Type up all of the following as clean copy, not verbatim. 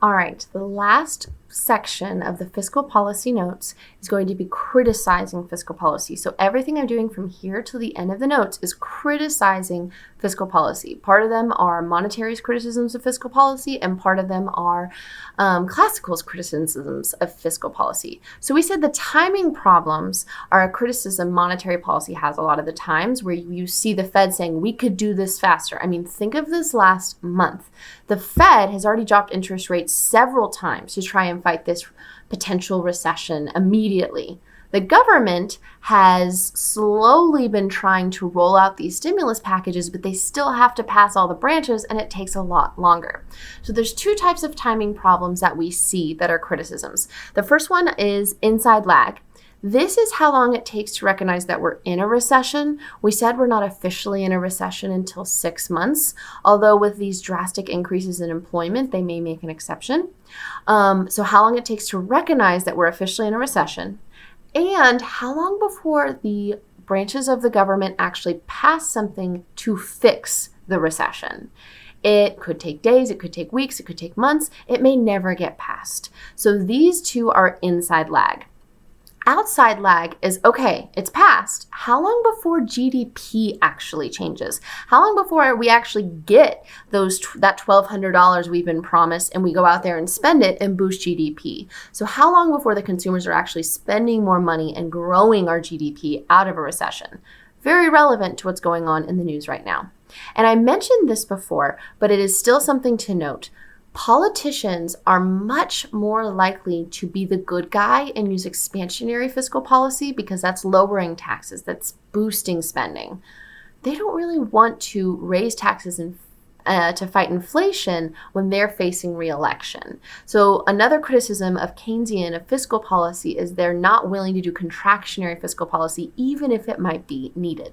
All right, the last section of the fiscal policy notes is going to be criticizing fiscal policy. So everything I'm doing from here to the end of the notes is criticizing fiscal policy. Part of them are monetary's criticisms of fiscal policy, and part of them are classical's criticisms of fiscal policy. So we said the timing problems are a criticism monetary policy has a lot of the times, where you see the Fed saying, we could do this faster. I mean, think of this last month. The Fed has already dropped interest rates several times to try and fight this potential recession immediately. The government has slowly been trying to roll out these stimulus packages, but they still have to pass all the branches, and it takes a lot longer. So there's two types of timing problems that we see that are criticisms. The first one is inside lag. This is how long it takes to recognize that we're in a recession. We said we're not officially in a recession until 6 months, although with these drastic increases in employment, they may make an exception. So how long it takes to recognize that we're officially in a recession, and how long before the branches of the government actually pass something to fix the recession. It could take days, it could take weeks, it could take months, it may never get passed. So these two are inside lag. Outside lag is, okay, it's passed. How long before GDP actually changes? How long before we actually get that $1,200 we've been promised and we go out there and spend it and boost GDP? So how long before the consumers are actually spending more money and growing our GDP out of a recession? Very relevant to what's going on in the news right now. And I mentioned this before, but it is still something to note. Politicians are much more likely to be the good guy and use expansionary fiscal policy because that's lowering taxes, that's boosting spending. They don't really want to raise taxes to fight inflation when they're facing re-election. So another criticism of Keynesian of fiscal policy is they're not willing to do contractionary fiscal policy, even if it might be needed.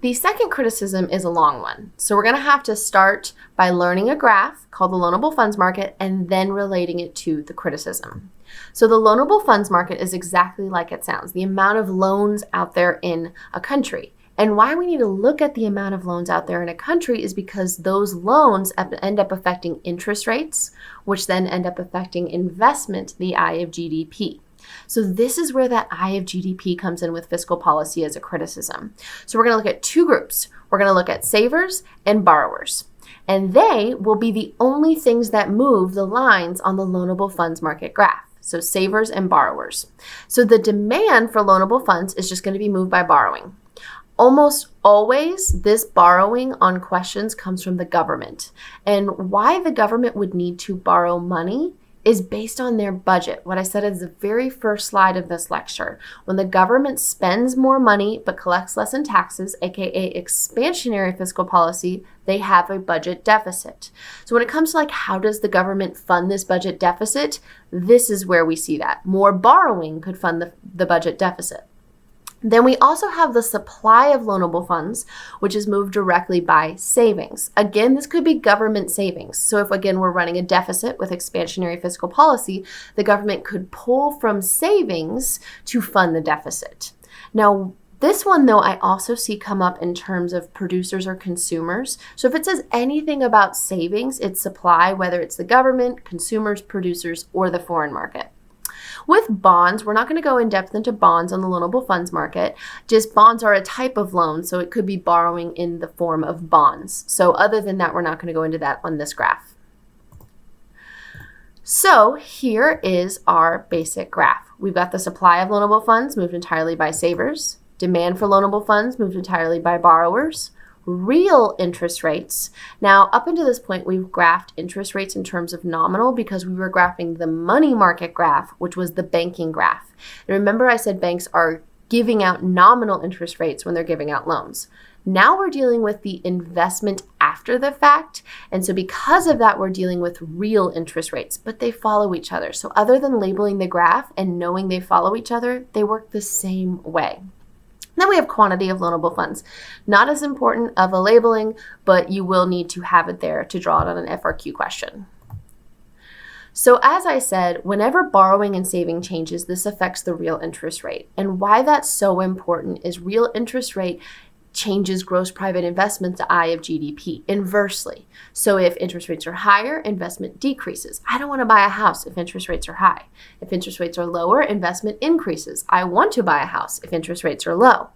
The second criticism is a long one. So we're going to have to start by learning a graph called the loanable funds market and then relating it to the criticism. So the loanable funds market is exactly like it sounds, the amount of loans out there in a country. And why we need to look at the amount of loans out there in a country is because those loans end up affecting interest rates, which then end up affecting investment, the eye of GDP. So this is where that eye of GDP comes in with fiscal policy as a criticism. So we're going to look at two groups. We're going to look at savers and borrowers. And they will be the only things that move the lines on the loanable funds market graph. So savers and borrowers. So the demand for loanable funds is just going to be moved by borrowing. Almost always, this borrowing on questions comes from the government. And why the government would need to borrow money is based on their budget. What I said is the very first slide of this lecture. When the government spends more money but collects less in taxes, aka expansionary fiscal policy, they have a budget deficit. So when it comes to how does the government fund this budget deficit, this is where we see that. More borrowing could fund the budget deficit. Then we also have the supply of loanable funds, which is moved directly by savings. Again, this could be government savings. So if, again, we're running a deficit with expansionary fiscal policy, the government could pull from savings to fund the deficit. Now, this one, though, I also see come up in terms of producers or consumers. So if it says anything about savings, it's supply, whether it's the government, consumers, producers, or the foreign market. With bonds, we're not going to go in depth into bonds on the loanable funds market. Just bonds are a type of loan, so it could be borrowing in the form of bonds. So other than that, we're not going to go into that on this graph. So here is our basic graph. We've got the supply of loanable funds moved entirely by savers, demand for loanable funds moved entirely by borrowers, real interest rates. Now, up until this point, we've graphed interest rates in terms of nominal because we were graphing the money market graph, which was the banking graph. And remember I said banks are giving out nominal interest rates when they're giving out loans. Now we're dealing with the investment after the fact. And so because of that, we're dealing with real interest rates, but they follow each other. So other than labeling the graph and knowing they follow each other, they work the same way. Then we have quantity of loanable funds. Not as important of a labeling, but you will need to have it there to draw it on an FRQ question. So as I said, whenever borrowing and saving changes, this affects the real interest rate. And why that's so important is real interest rate changes gross private investment to I of GDP inversely. So if interest rates are higher, investment decreases. I don't want to buy a house if interest rates are high. If interest rates are lower, investment increases. I want to buy a house if interest rates are low.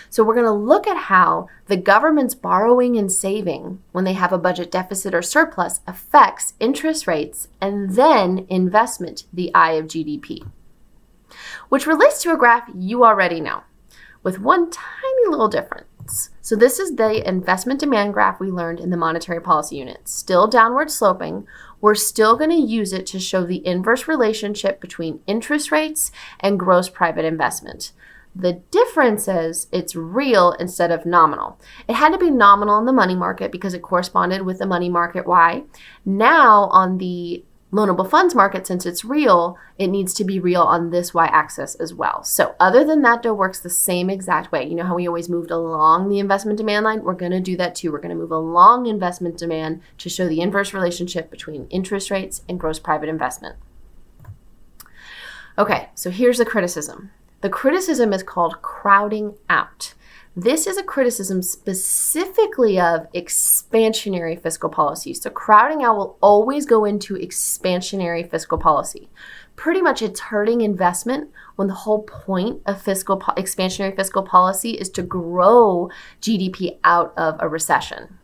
So we're going to look at how the government's borrowing and saving when they have a budget deficit or surplus affects interest rates and then investment, the I of GDP, which relates to a graph you already know, with one tiny little difference. So this is the investment demand graph we learned in the monetary policy unit. Still downward sloping. We're still going to use it to show the inverse relationship between interest rates and gross private investment. The difference is it's real instead of nominal. It had to be nominal in the money market because it corresponded with the money market Y. Now on the loanable funds market, since it's real, it needs to be real on this y-axis as well. So other than that, though, works the same exact way. You know how we always moved along the investment demand line? We're going to do that too. We're going to move along investment demand to show the inverse relationship between interest rates and gross private investment. Okay, so here's the criticism. The criticism is called crowding out. This is a criticism specifically of expansionary fiscal policy. So crowding out will always go into expansionary fiscal policy. Pretty much it's hurting investment when the whole point of expansionary fiscal policy is to grow GDP out of a recession.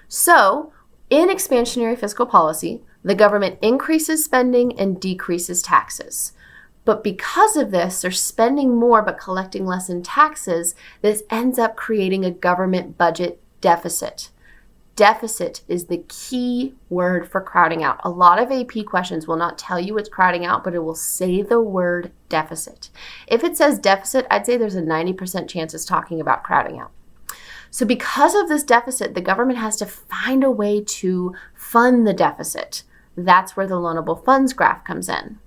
So in expansionary fiscal policy, the government increases spending and decreases taxes. But because of this, they're spending more but collecting less in taxes. This ends up creating a government budget deficit. Deficit is the key word for crowding out. A lot of AP questions will not tell you it's crowding out, but it will say the word deficit. If it says deficit, I'd say there's a 90% chance it's talking about crowding out. So because of this deficit, the government has to find a way to fund the deficit. That's where the loanable funds graph comes in.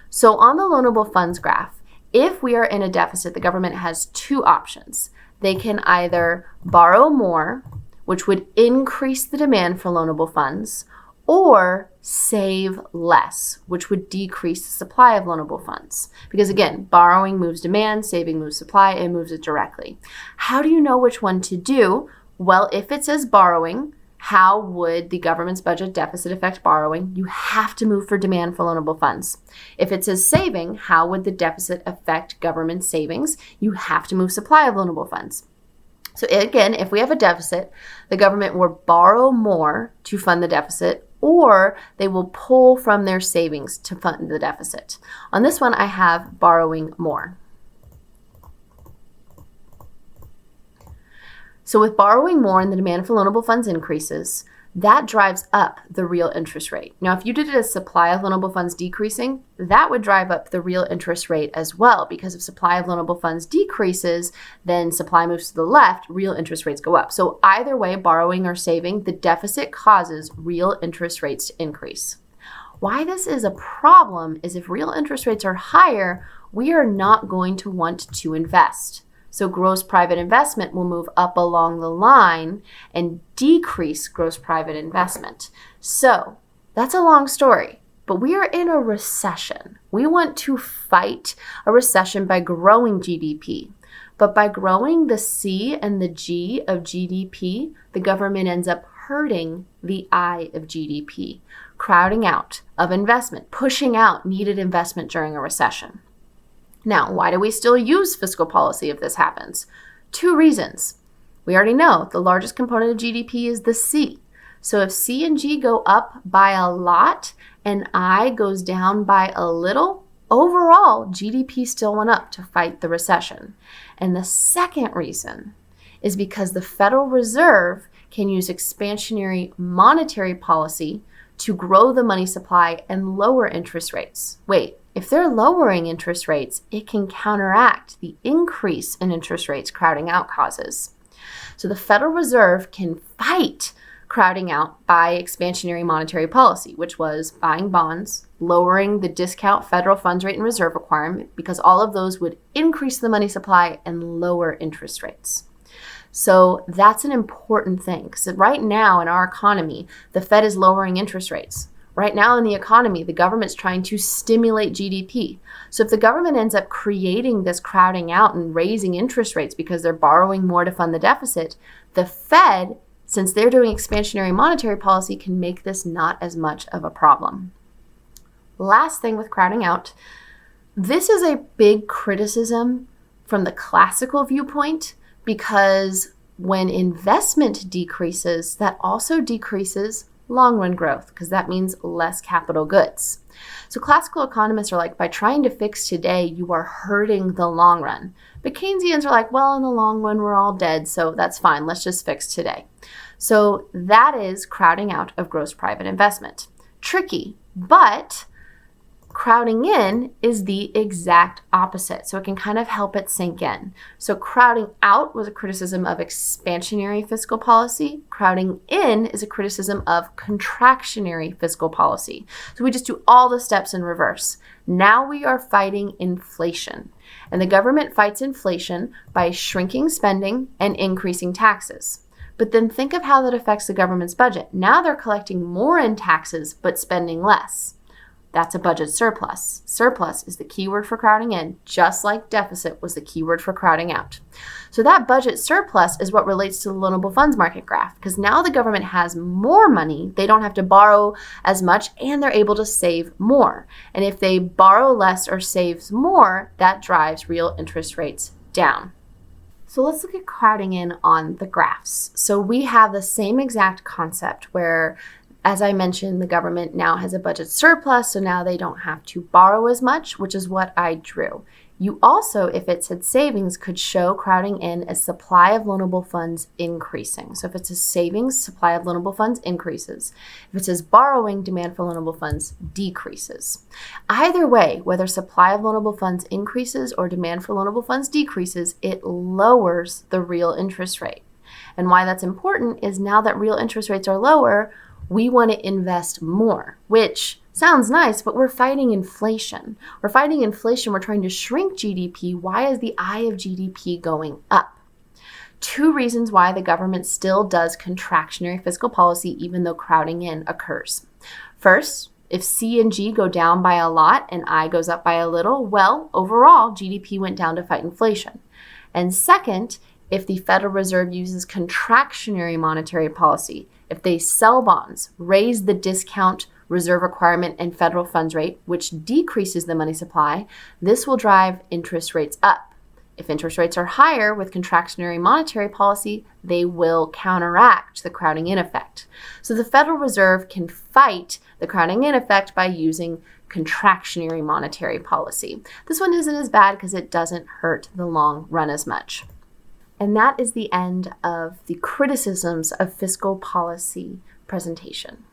So on the loanable funds graph, if we are in a deficit, the government has two options. They can either borrow more, which would increase the demand for loanable funds, or save less, which would decrease the supply of loanable funds. Because again, borrowing moves demand, saving moves supply, and moves it directly. How do you know which one to do? Well, if it says borrowing, how would the government's budget deficit affect borrowing? You have to move for demand for loanable funds. If it says saving, how would the deficit affect government savings? You have to move supply of loanable funds. So again, if we have a deficit, the government will borrow more to fund the deficit, or they will pull from their savings to fund the deficit. On this one, I have borrowing more. So with borrowing more and the demand for loanable funds increases, that drives up the real interest rate. Now, if you did it as supply of loanable funds decreasing, that would drive up the real interest rate as well, because if supply of loanable funds decreases, then supply moves to the left, real interest rates go up. So either way, borrowing or saving, the deficit causes real interest rates to increase. Why this is a problem is if real interest rates are higher, we are not going to want to invest. So gross private investment will move up along the line and decrease gross private investment. So that's a long story, but we are in a recession. We want to fight a recession by growing GDP. But by growing the C and the G of GDP, the government ends up hurting the I of GDP, crowding out of investment, pushing out needed investment during a recession. Now, why do we still use fiscal policy if this happens? Two reasons. We already know the largest component of GDP is the C. So if C and G go up by a lot and I goes down by a little, overall, GDP still went up to fight the recession. And the second reason is because the Federal Reserve can use expansionary monetary policy to grow the money supply and lower interest rates. Wait. If they're lowering interest rates, it can counteract the increase in interest rates crowding out causes. So the Federal Reserve can fight crowding out by expansionary monetary policy, which was buying bonds, lowering the discount federal funds rate and reserve requirement, because all of those would increase the money supply and lower interest rates. So that's an important thing, because right now in our economy, the Fed is lowering interest rates. Right now in the economy, the government's trying to stimulate GDP. So if the government ends up creating this crowding out and raising interest rates because they're borrowing more to fund the deficit, the Fed, since they're doing expansionary monetary policy, can make this not as much of a problem. Last thing with crowding out, this is a big criticism from the classical viewpoint because when investment decreases, that also decreases long-run growth because that means less capital goods. So classical economists are like, by trying to fix today, you are hurting the long run. But Keynesians are like, well, in the long run, we're all dead, so that's fine. Let's just fix today. So that is crowding out of gross private investment. Tricky, but crowding in is the exact opposite. So it can kind of help it sink in. So crowding out was a criticism of expansionary fiscal policy. Crowding in is a criticism of contractionary fiscal policy. So we just do all the steps in reverse. Now we are fighting inflation. And the government fights inflation by shrinking spending and increasing taxes. But then think of how that affects the government's budget. Now they're collecting more in taxes, but spending less. That's a budget surplus. Surplus is the keyword for crowding in, just like deficit was the keyword for crowding out. So that budget surplus is what relates to the loanable funds market graph, because now the government has more money, they don't have to borrow as much, and they're able to save more. And if they borrow less or saves more, that drives real interest rates down. So let's look at crowding in on the graphs. So we have the same exact concept where, as I mentioned, the government now has a budget surplus, so now they don't have to borrow as much, which is what I drew. You also, if it said savings, could show crowding in as supply of loanable funds increasing. So if it says savings, supply of loanable funds increases. If it says borrowing, demand for loanable funds decreases. Either way, whether supply of loanable funds increases or demand for loanable funds decreases, it lowers the real interest rate. And why that's important is now that real interest rates are lower, we want to invest more, which sounds nice, but we're fighting inflation. We're fighting inflation. We're trying to shrink GDP. Why is the eye of GDP going up? Two reasons why the government still does contractionary fiscal policy even though crowding in occurs. First, if C and G go down by a lot and I goes up by a little, well, overall, GDP went down to fight inflation. And second, if the Federal Reserve uses contractionary monetary policy, if they sell bonds, raise the discount reserve requirement and federal funds rate, which decreases the money supply, this will drive interest rates up. If interest rates are higher with contractionary monetary policy, they will counteract the crowding in effect. So the Federal Reserve can fight the crowding in effect by using contractionary monetary policy. This one isn't as bad because it doesn't hurt the long run as much. And that is the end of the criticisms of fiscal policy presentation.